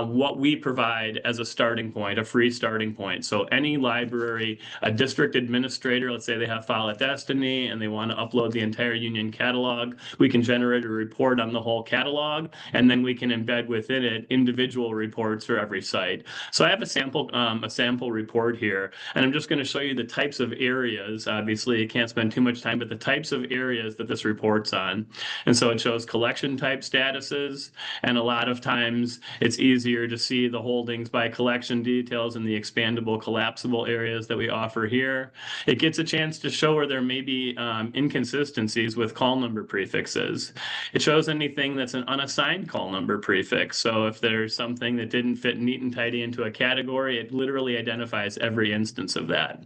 what we provide as a starting point, a free starting point. So any library, a district administrator, let's say they have File at Destiny and they want to upload the entire Union catalog, we can generate a report on the whole catalog, and then we can embed within it individual reports for every site. So I have a sample report here, and I'm just going to show you the types of areas. Obviously, you can't spend too much time, but the types of areas that this report's on. And so it shows collection type statuses, and a lot of times it's easier to see the holdings by collection details in the expandable, collapsible areas that we offer here. It gets a chance to show where there may be inconsistencies with call number prefixes. It shows anything that's an unassigned call number prefix. So if there's something that didn't fit neat and tidy into a category, it literally identifies every instance of that.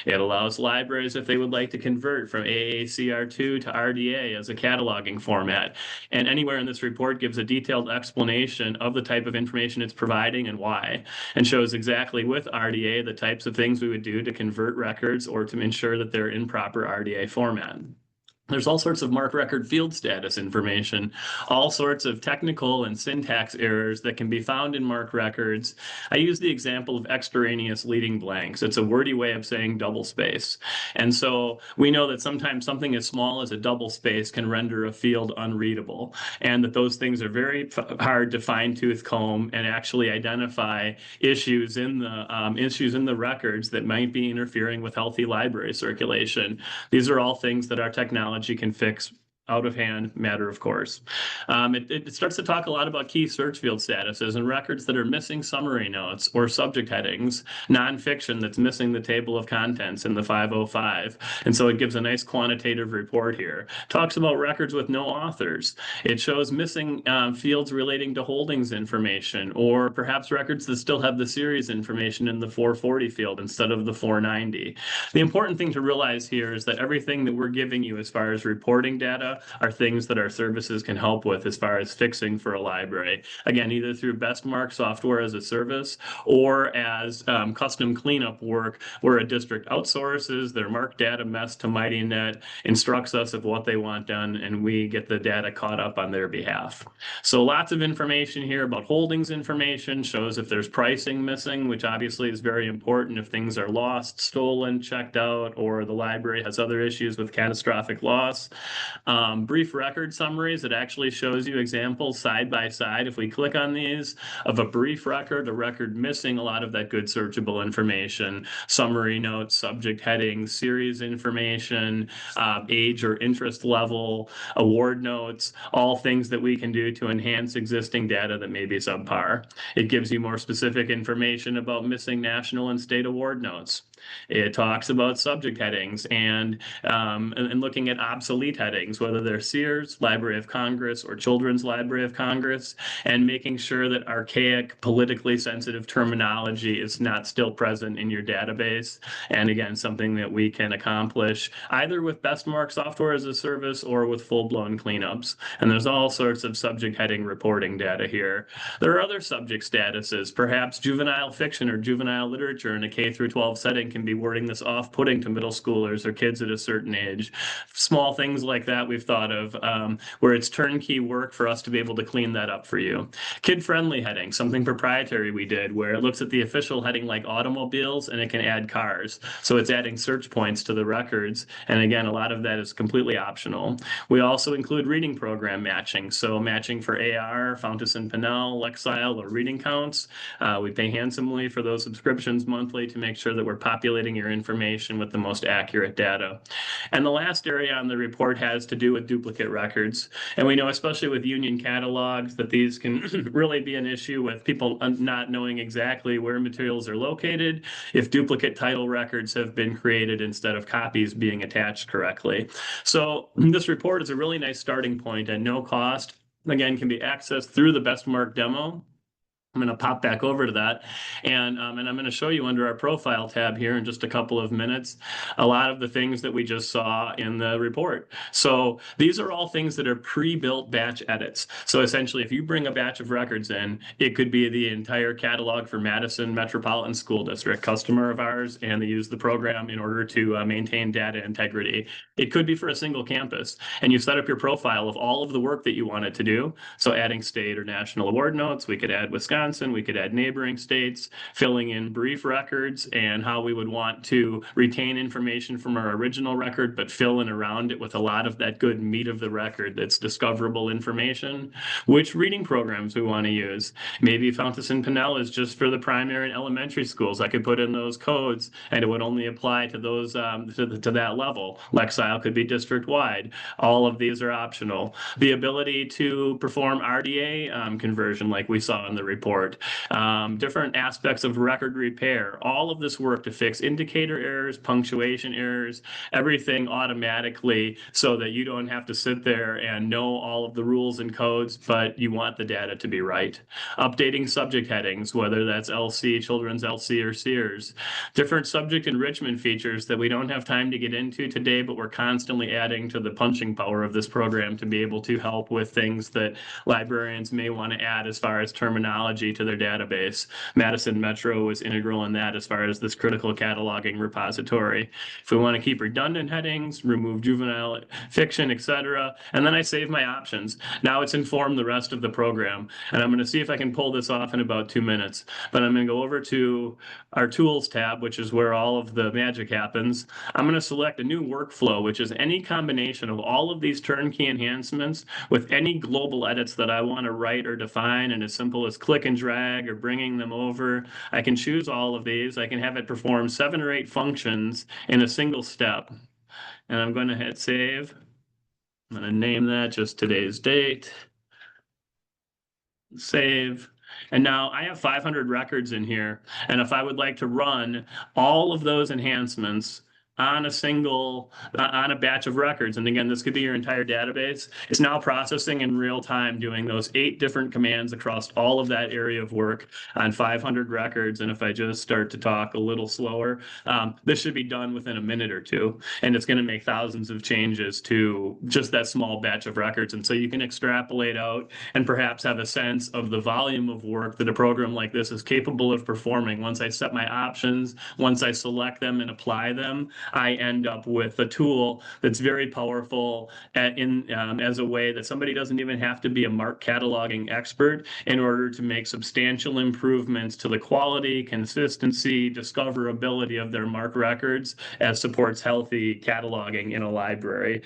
It allows libraries, if they would like to convert from AACR2 to RDA as a cataloging format. And anywhere in this report gives a detailed explanation of the type of information it's providing and why, and shows exactly with RDA the types of things we would do to convert records or to ensure that they're in proper RDA format. There's all sorts of MARC record field status information, all sorts of technical and syntax errors that can be found in MARC records. I use the example of extraneous leading blanks. It's a wordy way of saying double space. And so we know that sometimes something as small as a double space can render a field unreadable, and that those things are very hard to fine-tooth comb and actually identify issues in the records that might be interfering with healthy library circulation. These are all things that our technology can fix out of hand, matter of course. It starts to talk a lot about key search field statuses and records that are missing summary notes or subject headings, nonfiction that's missing the table of contents in the 505. And so it gives a nice quantitative report here. Talks about records with no authors. It shows missing fields relating to holdings information, or perhaps records that still have the series information in the 440 field instead of the 490. The important thing to realize here is that everything that we're giving you as far as reporting data are things that our services can help with as far as fixing for a library. Again, either through best MARC software as a service or as custom cleanup work where a district outsources their MARC data mess to Mitinet, instructs us of what they want done, and we get the data caught up on their behalf. So lots of information here about holdings information, shows if there's pricing missing, which obviously is very important if things are lost, stolen, checked out, or the library has other issues with catastrophic loss. Brief record summaries, it actually shows you examples side by side, if we click on these, of a brief record, a record missing a lot of that good searchable information, summary notes, subject headings, series information, age or interest level, award notes, all things that we can do to enhance existing data that may be subpar. It gives you more specific information about missing national and state award notes. It talks about subject headings and looking at obsolete headings, whether they're Sears, Library of Congress, or Children's Library of Congress, and making sure that archaic, politically sensitive terminology is not still present in your database. And again, something that we can accomplish either with best MARC software as a service or with full-blown cleanups. And there's all sorts of subject heading reporting data here. There are other subject statuses, perhaps juvenile fiction or juvenile literature in a K through 12 setting can be wording this off-putting to middle schoolers or kids at a certain age. Small things like that we've thought of where it's turnkey work for us to be able to clean that up for you. Kid-friendly heading, something proprietary we did where it looks at the official heading like automobiles and it can add cars. So it's adding search points to the records. And again, a lot of that is completely optional. We also include reading program matching. So matching for AR, Fountas and Pinnell, Lexile, or reading counts. We pay handsomely for those subscriptions monthly to make sure that we're populating your information with the most accurate data. And the last area on the report has to do with duplicate records. And we know, especially with union catalogs, that these can really be an issue with people not knowing exactly where materials are located if duplicate title records have been created instead of copies being attached correctly. So this report is a really nice starting point at no cost. Again, can be accessed through the Best MARC demo. I'm going to pop back over to that, and I'm going to show you under our profile tab here in just a couple of minutes a lot of the things that we just saw in the report. So these are all things that are pre-built batch edits. So essentially, if you bring a batch of records in, it could be the entire catalog for Madison Metropolitan School District, customer of ours, and they use the program in order to maintain data integrity. It could be for a single campus, and you set up your profile of all of the work that you want it to do. So adding state or national award notes, we could add Wisconsin, we could add neighboring states, filling in brief records and how we would want to retain information from our original record, but fill in around it with a lot of that good meat of the record that's discoverable information. Which reading programs we want to use. Maybe Fountas and Pinnell is just for the primary and elementary schools. I could put in those codes and it would only apply to those to that level. Lexile could be district-wide. All of these are optional. The ability to perform RDA conversion like we saw in the report. Different aspects of record repair, all of this work to fix indicator errors, punctuation errors, everything automatically so that you don't have to sit there and know all of the rules and codes, but you want the data to be right. Updating subject headings, whether that's LC, Children's LC, or Sears. Different subject enrichment features that we don't have time to get into today, but we're constantly adding to the punching power of this program to be able to help with things that librarians may want to add as far as terminology to their database. Madison Metro was integral in that as far as this critical cataloging repository. If we want to keep redundant headings, remove juvenile fiction, etc., and then I save my options. Now it's informed the rest of the program, and I'm going to see if I can pull this off in about 2 minutes. But I'm going to go over to our Tools tab, which is where all of the magic happens. I'm going to select a new workflow, which is any combination of all of these turnkey enhancements with any global edits that I want to write or define, and as simple as click and drag or bringing them over. I can choose all of these. I can have it perform 7 or 8 functions in a single step. And I'm going to hit save. I'm going to name that just today's date. Save. And now I have 500 records in here. And if I would like to run all of those enhancements on a batch of records, and again, this could be your entire database, it's now processing in real time, doing those 8 different commands across all of that area of work on 500 records. And if I just start to talk a little slower, this should be done within a minute or 2, and it's going to make thousands of changes to just that small batch of records. And so you can extrapolate out and perhaps have a sense of the volume of work that a program like this is capable of performing. Once I set my options, once I select them and apply them, I end up with a tool that's very powerful as a way that somebody doesn't even have to be a MARC cataloging expert in order to make substantial improvements to the quality, consistency, discoverability of their MARC records as supports healthy cataloging in a library.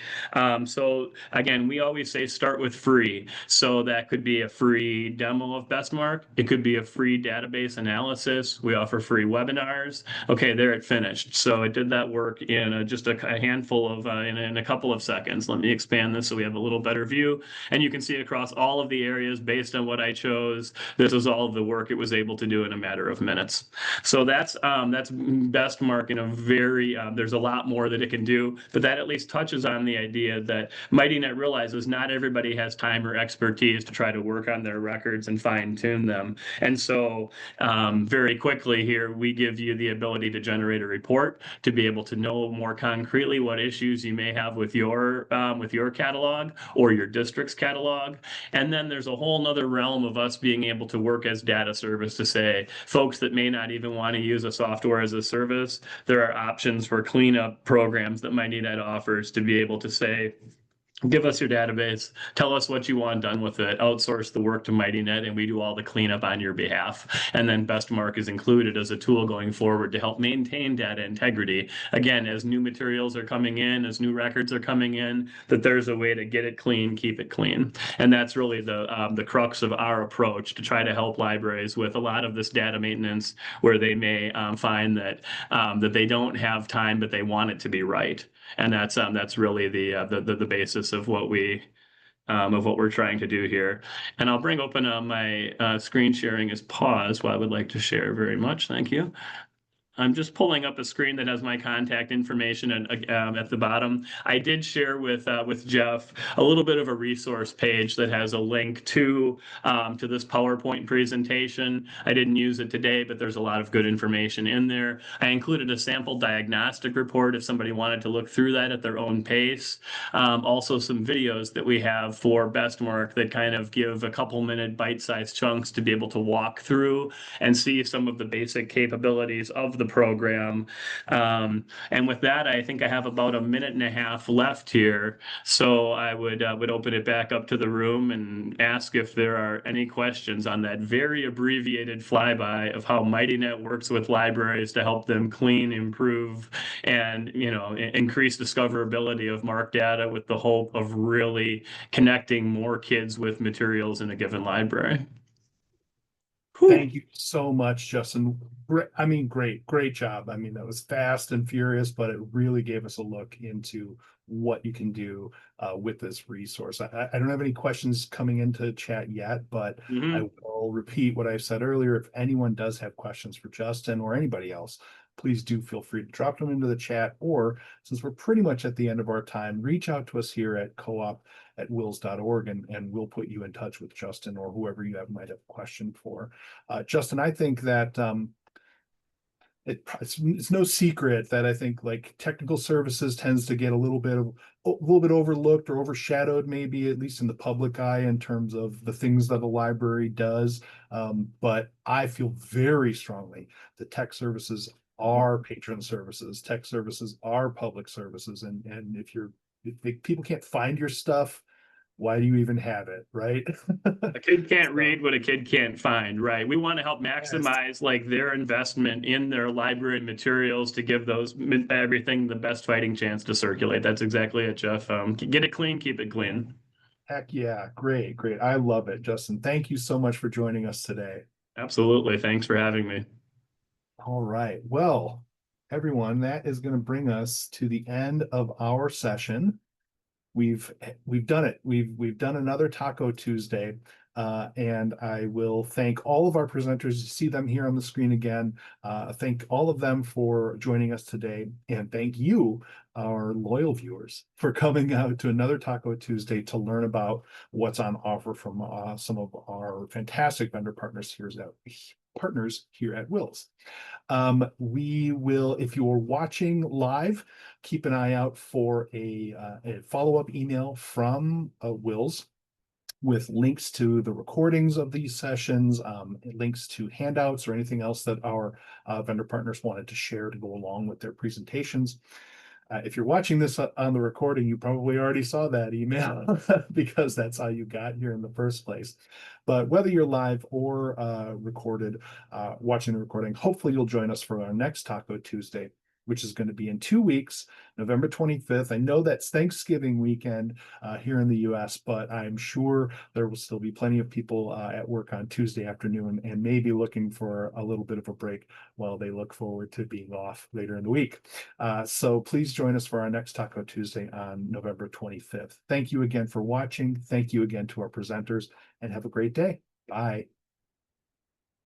So again, we always say start with free. So that could be a free demo of BestMarc. It could be a free database analysis. We offer free webinars. Okay, there it finished. So it did that work in just a handful of, in a couple of seconds. Let me expand this so we have a little better view. And you can see across all of the areas based on what I chose, this is all of the work it was able to do in a matter of minutes. So that's BestMarc in a very, there's a lot more that it can do, but that at least touches on the idea that Mitinet realizes not everybody has time or expertise to try to work on their records and fine tune them. And so very quickly here, we give you the ability to generate a report to be able to know more concretely what issues you may have with your catalog or your district's catalog. And then there's a whole nother realm of us being able to work as data service to say, folks that may not even want to use a software as a service, there are options for cleanup programs that Mitinet offers to be able to say, give us your database, tell us what you want done with it, outsource the work to Mitinet, and we do all the cleanup on your behalf. And then BestMarc is included as a tool going forward to help maintain data integrity. Again, as new materials are coming in, as new records are coming in, that there's a way to get it clean, keep it clean. And that's really the crux of our approach to try to help libraries with a lot of this data maintenance where they may find that they don't have time, but they want it to be right. And that's really the basis of what we're trying to do here. And I'll bring open my screen sharing is paused while I would like to share very much. Thank you. I'm just pulling up a screen that has my contact information and at the bottom. I did share with Jeff a little bit of a resource page that has a link to this PowerPoint presentation. I didn't use it today, but there's a lot of good information in there. I included a sample diagnostic report if somebody wanted to look through that at their own pace. Also some videos that we have for best work that kind of give a couple minute bite-sized chunks to be able to walk through and see some of the basic capabilities of the program. And with that, I think I have about a minute and a half left here. So I would open it back up to the room and ask if there are any questions on that very abbreviated flyby of how Mitinet works with libraries to help them clean, improve, and increase discoverability of MARC data with the hope of really connecting more kids with materials in a given library. Thank you so much, Justin. I mean, great job. I mean, that was fast and furious, but it really gave us a look into what you can do with this resource. I don't have any questions coming into chat yet, but I will repeat what I said earlier. If anyone does have questions for Justin or anybody else, please do feel free to drop them into the chat, or since we're pretty much at the end of our time, reach out to us here at coop@wils.org and we'll put you in touch with Justin or whoever you might have a question for. Justin, I think that it's no secret that I think like technical services tends to get a little bit overlooked or overshadowed, maybe at least in the public eye, in terms of the things that a library does. But I feel very strongly that tech services are patron services. Tech services are public services, and if people can't find your stuff, why do you even have it, right? A kid can't read what a kid can't find, right? We want to help maximize like their investment in their library materials to give those everything the best fighting chance to circulate. That's exactly it, Jeff. Get it clean, keep it clean. Heck yeah, great. I love it, Justin. Thank you so much for joining us today. Absolutely. Thanks for having me. All right. Well, everyone, that is going to bring us to the end of our session. We've done it. We've done another Taco Tuesday, and I will thank all of our presenters. You see them here on the screen again. Thank all of them for joining us today, and thank you, our loyal viewers, for coming out to another Taco Tuesday to learn about what's on offer from some of our fantastic vendor partners here at WiLS. We will, if you are watching live, keep an eye out for a follow-up email from WiLS with links to the recordings of these sessions, links to handouts or anything else that our vendor partners wanted to share to go along with their presentations. If you're watching this on the recording, you probably already saw that email because that's how you got here in the first place. But whether you're live or recorded, watching the recording, hopefully you'll join us for our next Taco Tuesday, which is going to be in 2 weeks, November 25th. I know that's Thanksgiving weekend here in the US, but I'm sure there will still be plenty of people at work on Tuesday afternoon and maybe looking for a little bit of a break while they look forward to being off later in the week. So please join us for our next Taco Tuesday on November 25th. Thank you again for watching. Thank you again to our presenters, and have a great day. Bye.